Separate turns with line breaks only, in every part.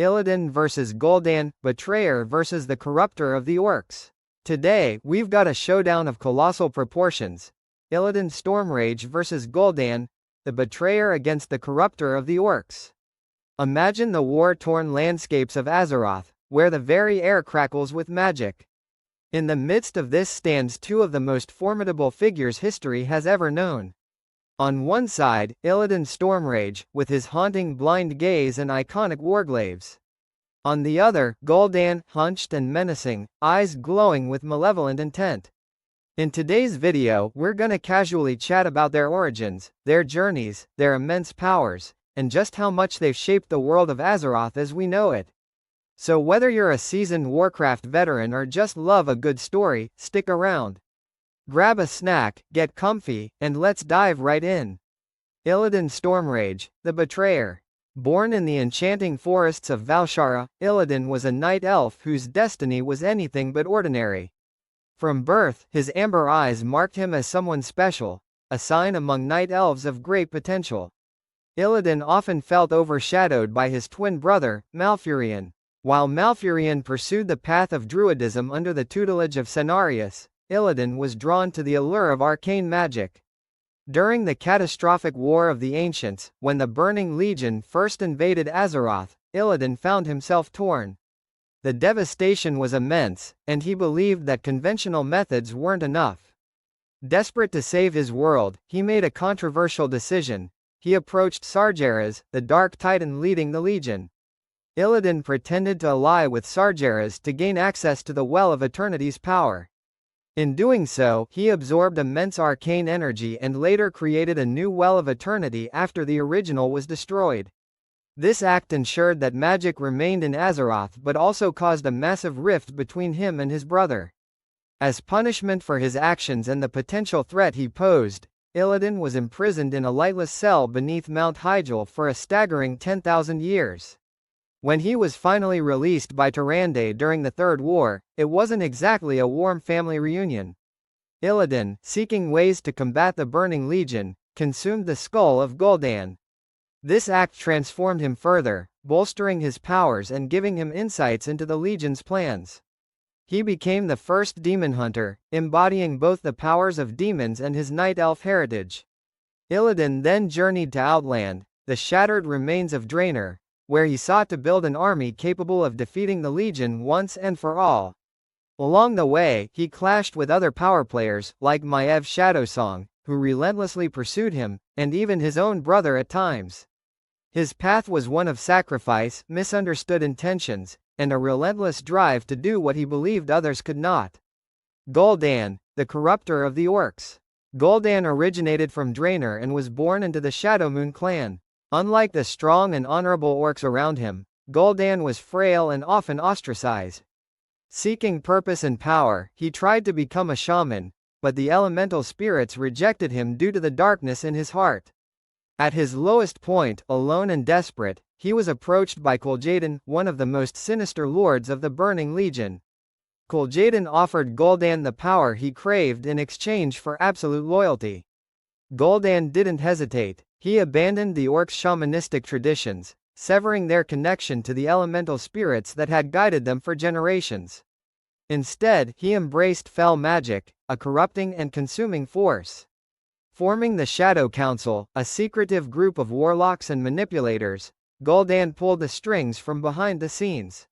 Illidan vs Gul'dan, Betrayer vs the Corrupter of the Orcs. Today, we've got a showdown of colossal proportions. Illidan Stormrage vs Gul'dan, the Betrayer against the Corrupter of the Orcs. Imagine the war-torn landscapes of Azeroth, where the very air crackles with magic. In the midst of this stands two of the most formidable figures history has ever known. On one side, Illidan Stormrage, with his haunting blind gaze and iconic warglaves. On the other, Gul'dan, hunched and menacing, eyes glowing with malevolent intent. In today's video, we're gonna casually chat about their origins, their journeys, their immense powers, and just how much they've shaped the world of Azeroth as we know it. So whether you're a seasoned Warcraft veteran or just love a good story, stick around. Grab a snack, get comfy, and let's dive right in. Illidan Stormrage, the Betrayer. Born in the enchanting forests of Val'sharah, Illidan was a night elf whose destiny was anything but ordinary. From birth, his amber eyes marked him as someone special, a sign among night elves of great potential. Illidan often felt overshadowed by his twin brother, Malfurion. While Malfurion pursued the path of druidism under the tutelage of Cenarius, Illidan was drawn to the allure of arcane magic. During the catastrophic War of the Ancients, when the Burning Legion first invaded Azeroth, Illidan found himself torn. The devastation was immense, and he believed that conventional methods weren't enough. Desperate to save his world, he made a controversial decision. He approached Sargeras, the Dark Titan leading the Legion. Illidan pretended to ally with Sargeras to gain access to the Well of Eternity's power. In doing so, he absorbed immense arcane energy and later created a new Well of Eternity after the original was destroyed. This act ensured that magic remained in Azeroth but also caused a massive rift between him and his brother. As punishment for his actions and the potential threat he posed, Illidan was imprisoned in a lightless cell beneath Mount Hyjal for a staggering 10,000 years. When he was finally released by Tyrande during the Third War, it wasn't exactly a warm family reunion. Illidan, seeking ways to combat the Burning Legion, consumed the skull of Gul'dan. This act transformed him further, bolstering his powers and giving him insights into the Legion's plans. He became the first demon hunter, embodying both the powers of demons and his night elf heritage. Illidan then journeyed to Outland, the shattered remains of Draenor, where he sought to build an army capable of defeating the Legion once and for all. Along the way, he clashed with other power players, like Maiev Shadowsong, who relentlessly pursued him, and even his own brother at times. His path was one of sacrifice, misunderstood intentions, and a relentless drive to do what he believed others could not. Gul'dan, the Corrupter of the Orcs. Gul'dan originated from Draenor and was born into the Shadowmoon clan. Unlike the strong and honorable orcs around him, Gul'dan was frail and often ostracized. Seeking purpose and power, he tried to become a shaman, but the elemental spirits rejected him due to the darkness in his heart. At his lowest point, alone and desperate, he was approached by Kil'jaeden, one of the most sinister lords of the Burning Legion. Kil'jaeden offered Gul'dan the power he craved in exchange for absolute loyalty. Gul'dan didn't hesitate. He abandoned the orcs' shamanistic traditions, severing their connection to the elemental spirits that had guided them for generations. Instead, he embraced fell magic, a corrupting and consuming force. Forming the Shadow Council, a secretive group of warlocks and manipulators, Gul'dan pulled the strings from behind the scenes.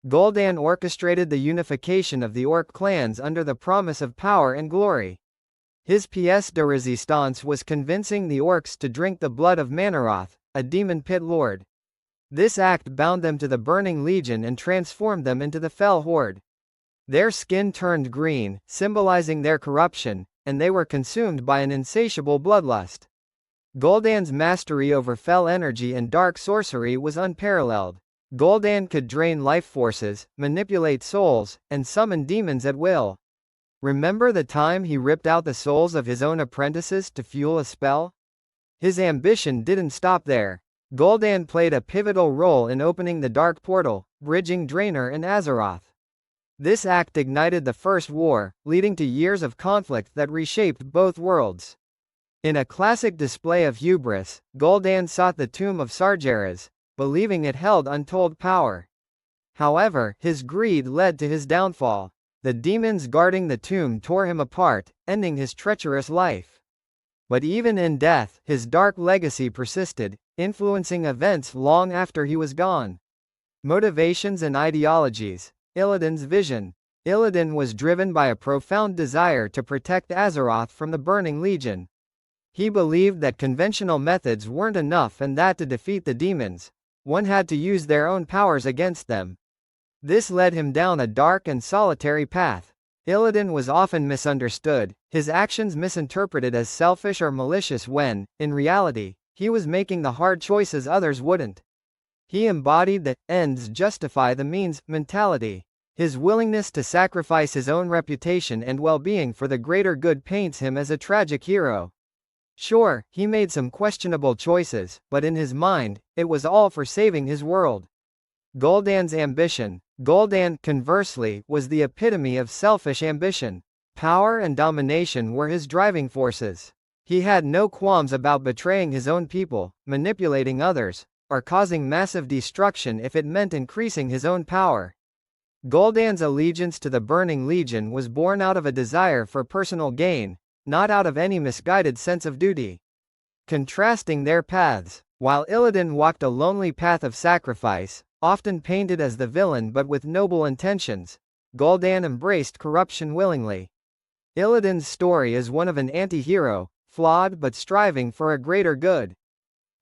Gul'dan orchestrated the unification of the orc clans under the promise of power and glory. His pièce de résistance was convincing the orcs to drink the blood of Manaroth, a demon pit lord. This act bound them to the Burning Legion and transformed them into the Fell Horde. Their skin turned green, symbolizing their corruption, and they were consumed by an insatiable bloodlust. Gul'dan's mastery over fell energy and dark sorcery was unparalleled. Gul'dan could drain life forces, manipulate souls, and summon demons at will. Remember the time he ripped out the souls of his own apprentices to fuel a spell? His ambition didn't stop there. Gul'dan played a pivotal role in opening the Dark Portal, bridging Draenor and Azeroth. This act ignited the First War, leading to years of conflict that reshaped both worlds. In a classic display of hubris, Gul'dan sought the tomb of Sargeras, believing it held untold power. However, his greed led to his downfall. The demons guarding the tomb tore him apart, ending his treacherous life. But even in death, his dark legacy persisted, influencing events long after he was gone. Motivations and ideologies. Illidan's vision. Illidan was driven by a profound desire to protect Azeroth from the Burning Legion. He believed that conventional methods weren't enough and that to defeat the demons, one had to use their own powers against them. This led him down a dark and solitary path. Illidan was often misunderstood, his actions misinterpreted as selfish or malicious when, in reality, he was making the hard choices others wouldn't. He embodied the ends justify the means mentality. His willingness to sacrifice his own reputation and well-being for the greater good paints him as a tragic hero. Sure, he made some questionable choices, but in his mind, it was all for saving his world. Gul'dan's ambition. Gul'dan, conversely, was the epitome of selfish ambition. Power and domination were his driving forces. He had no qualms about betraying his own people, manipulating others, or causing massive destruction if it meant increasing his own power. Gul'dan's allegiance to the Burning Legion was born out of a desire for personal gain, not out of any misguided sense of duty. Contrasting their paths. While Illidan walked a lonely path of sacrifice, often painted as the villain but with noble intentions, Gul'dan embraced corruption willingly. Illidan's story is one of an anti-hero, flawed but striving for a greater good.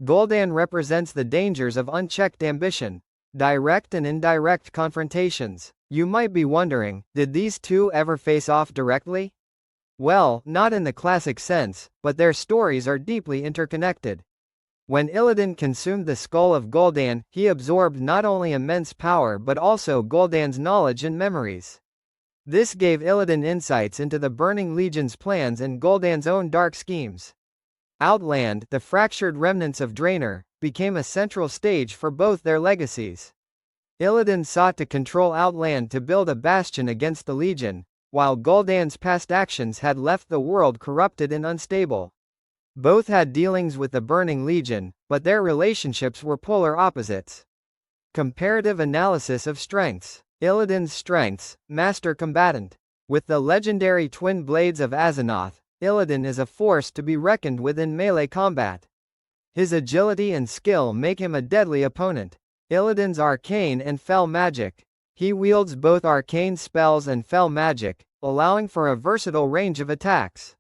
Gul'dan represents the dangers of unchecked ambition. Direct and indirect confrontations. You might be wondering, did these two ever face off directly? Well, not in the classic sense, but their stories are deeply interconnected. When Illidan consumed the skull of Gul'dan, he absorbed not only immense power but also Gul'dan's knowledge and memories. This gave Illidan insights into the Burning Legion's plans and Gul'dan's own dark schemes. Outland, the fractured remnants of Draenor, became a central stage for both their legacies. Illidan sought to control Outland to build a bastion against the Legion, while Gul'dan's past actions had left the world corrupted and unstable. Both had dealings with the Burning Legion, but their relationships were polar opposites. Comparative analysis of strengths. Illidan's strengths: master combatant. With the legendary twin blades of Azeroth, Illidan is a force to be reckoned with in melee combat. His agility and skill make him a deadly opponent. Illidan's arcane and fell magic. He wields both arcane spells and fell magic, allowing for a versatile range of attacks.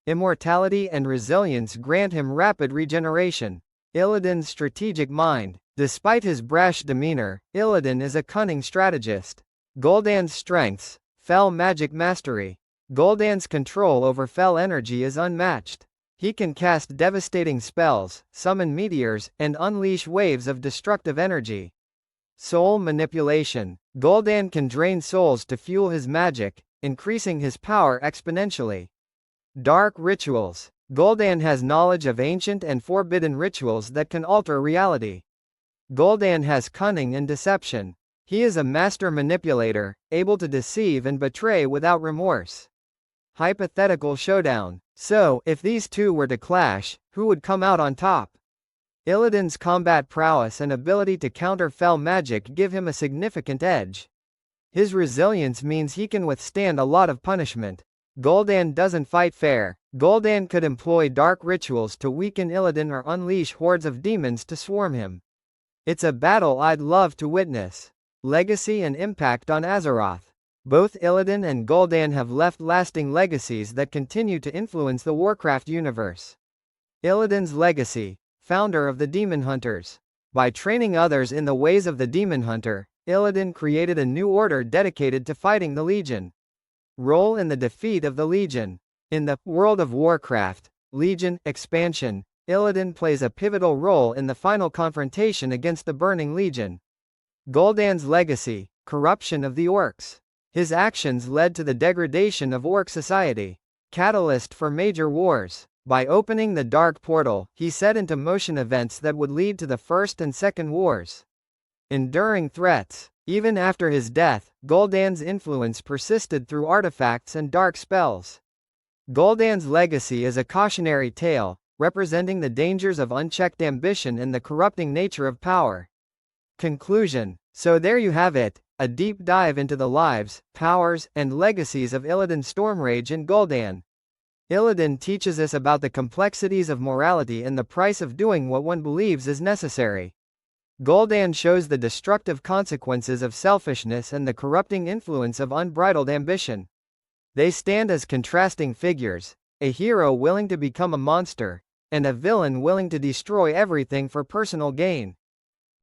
Immortality and resilience grant him rapid regeneration. Illidan's strategic mind. Despite his brash demeanor, Illidan is a cunning strategist. Gul'dan's strengths: fell magic mastery. Gul'dan's control over fell energy is unmatched. He can cast devastating spells, summon meteors, and unleash waves of destructive energy. Soul manipulation. Gul'dan can drain souls to fuel his magic, increasing his power exponentially. Dark rituals. Gul'dan has knowledge of ancient and forbidden rituals that can alter reality. Gul'dan has cunning and deception. He is a master manipulator, able to deceive and betray without remorse. Hypothetical showdown. So, if these two were to clash, who would come out on top? Illidan's combat prowess and ability to counter fell magic give him a significant edge. His resilience means he can withstand a lot of punishment. Gul'dan doesn't fight fair. Gul'dan could employ dark rituals to weaken Illidan or unleash hordes of demons to swarm him. It's a battle I'd love to witness. Legacy and impact on Azeroth. Both Illidan and Gul'dan have left lasting legacies that continue to influence the Warcraft universe. Illidan's legacy. Founder of the Demon Hunters. By training others in the ways of the Demon Hunter, Illidan created a new order dedicated to fighting the Legion. Role in the defeat of the Legion. In the World of Warcraft, Legion expansion, Illidan plays a pivotal role in the final confrontation against the Burning Legion. Gul'dan's legacy: corruption of the orcs. His actions led to the degradation of orc society. Catalyst for major wars. By opening the Dark Portal, he set into motion events that would lead to the First and Second Wars. Enduring threats. Even after his death, Gul'dan's influence persisted through artifacts and dark spells. Gul'dan's legacy is a cautionary tale, representing the dangers of unchecked ambition and the corrupting nature of power. Conclusion. So there you have it, a deep dive into the lives, powers, and legacies of Illidan Stormrage and Gul'dan. Illidan teaches us about the complexities of morality and the price of doing what one believes is necessary. Gul'dan shows the destructive consequences of selfishness and the corrupting influence of unbridled ambition. They stand as contrasting figures, a hero willing to become a monster, and a villain willing to destroy everything for personal gain.